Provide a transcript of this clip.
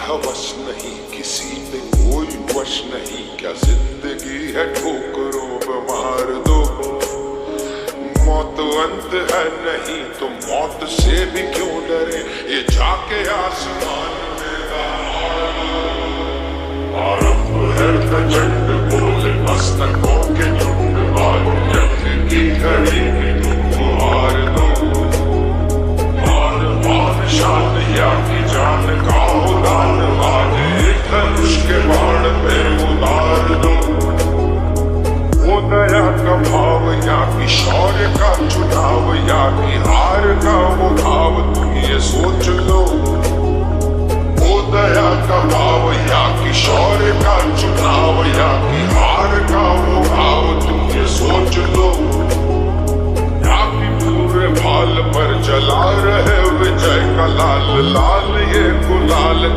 हवस नहीं, किसी पे कोई वश नहीं, क्या जिंदगी है ठोकरों पे मार दो। मौत अंत है नहीं तो मौत से भी क्यों डरे, ये जाके आसमान में आरंभ है प्रचंड बोले मस्तकों के झुंड, यज्ञ की घड़ी में तुम हार दो। मान शान या की जान का उदान, आज एक धनुष के बाण पे उतार दो। वो दया का भाव या कि शौर्य का चुनाव, या कि हार का वो भाव, तुम ये सोच लो। वो दया का भाव या कि शौर्य का चुनाव, या कि हार का वो भाव, तुम ये सोच लो। या कि पूरे भाल पर जला रहे विजय का लाल लाल ये गुलाल।